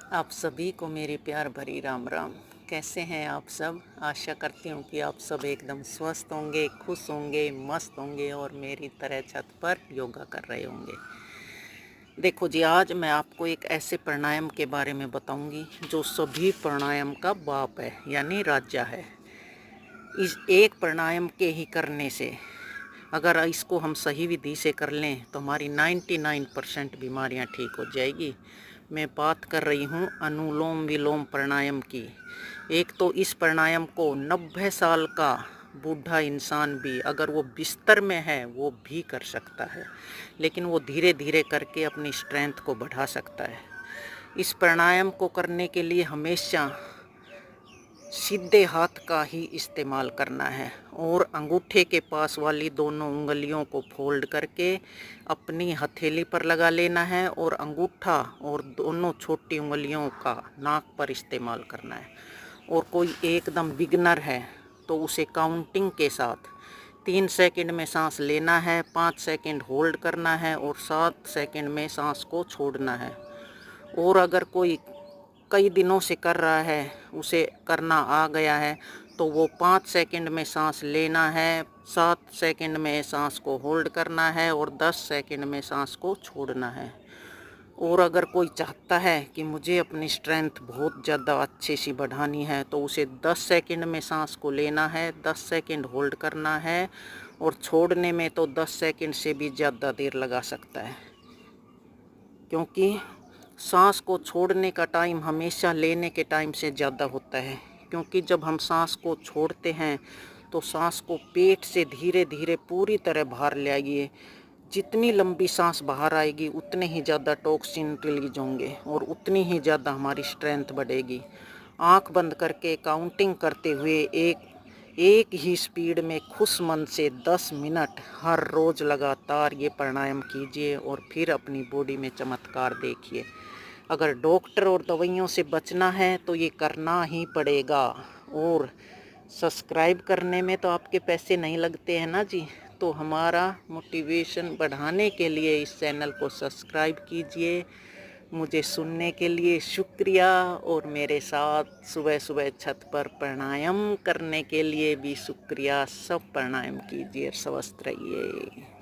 आप सभी को मेरी प्यार भरी राम राम। कैसे हैं आप सब? आशा करती हूँ कि आप सब एकदम स्वस्थ होंगे, खुश होंगे, मस्त होंगे और मेरी तरह छत पर योगा कर रहे होंगे। देखो जी, आज मैं आपको एक ऐसे प्राणायाम के बारे में बताऊंगी जो सभी प्राणायाम का बाप है, यानी राजा है। इस एक प्राणायाम के ही करने से, अगर इसको हम सही विधि से कर लें तो हमारी 99% बीमारियां ठीक हो जाएगी। मैं बात कर रही हूँ अनुलोम विलोम प्राणायाम की। एक तो इस प्राणायाम को 90 साल का बूढ़ा इंसान भी, अगर वो बिस्तर में है, वो भी कर सकता है, लेकिन वो धीरे धीरे करके अपनी स्ट्रेंथ को बढ़ा सकता है। इस प्राणायाम को करने के लिए हमेशा सीधे हाथ का ही इस्तेमाल करना है और अंगूठे के पास वाली दोनों उंगलियों को फोल्ड करके अपनी हथेली पर लगा लेना है और अंगूठा और दोनों छोटी उंगलियों का नाक पर इस्तेमाल करना है। और कोई एकदम बिगनर है तो उसे काउंटिंग के साथ 3 सेकंड में सांस लेना है, 5 सेकंड होल्ड करना है और 7 सेकंड में सांस को छोड़ना है। और अगर कोई कई दिनों से कर रहा है, उसे करना आ गया है, तो वो 5 सेकंड में सांस लेना है, 7 सेकंड में सांस को होल्ड करना है और 10 सेकंड में सांस को छोड़ना है। और अगर कोई चाहता है कि मुझे अपनी स्ट्रेंथ बहुत ज़्यादा अच्छे से बढ़ानी है, तो उसे 10 सेकंड में सांस को लेना है, 10 सेकंड होल्ड करना है और छोड़ने में तो 10 सेकंड से भी ज़्यादा देर लगा सकता है, क्योंकि सांस को छोड़ने का टाइम हमेशा लेने के टाइम से ज़्यादा होता है। क्योंकि जब हम सांस को छोड़ते हैं तो सांस को पेट से धीरे धीरे पूरी तरह बाहर ले आइए। जितनी लंबी सांस बाहर आएगी उतने ही ज़्यादा टॉक्सिन रिलीज होंगे और उतनी ही ज़्यादा हमारी स्ट्रेंथ बढ़ेगी। आंख बंद करके काउंटिंग करते हुए एक ही स्पीड में खुश मन से 10 मिनट हर रोज़ लगातार ये प्राणायाम कीजिए और फिर अपनी बॉडी में चमत्कार देखिए। अगर डॉक्टर और दवाइयों से बचना है तो ये करना ही पड़ेगा। और सब्सक्राइब करने में तो आपके पैसे नहीं लगते हैं ना जी। तो हमारा मोटिवेशन बढ़ाने के लिए इस चैनल को सब्सक्राइब कीजिए। मुझे सुनने के लिए शुक्रिया और मेरे साथ सुबह सुबह छत पर प्राणायाम करने के लिए भी शुक्रिया। सब प्राणायाम कीजिए, स्वस्थ रहिए।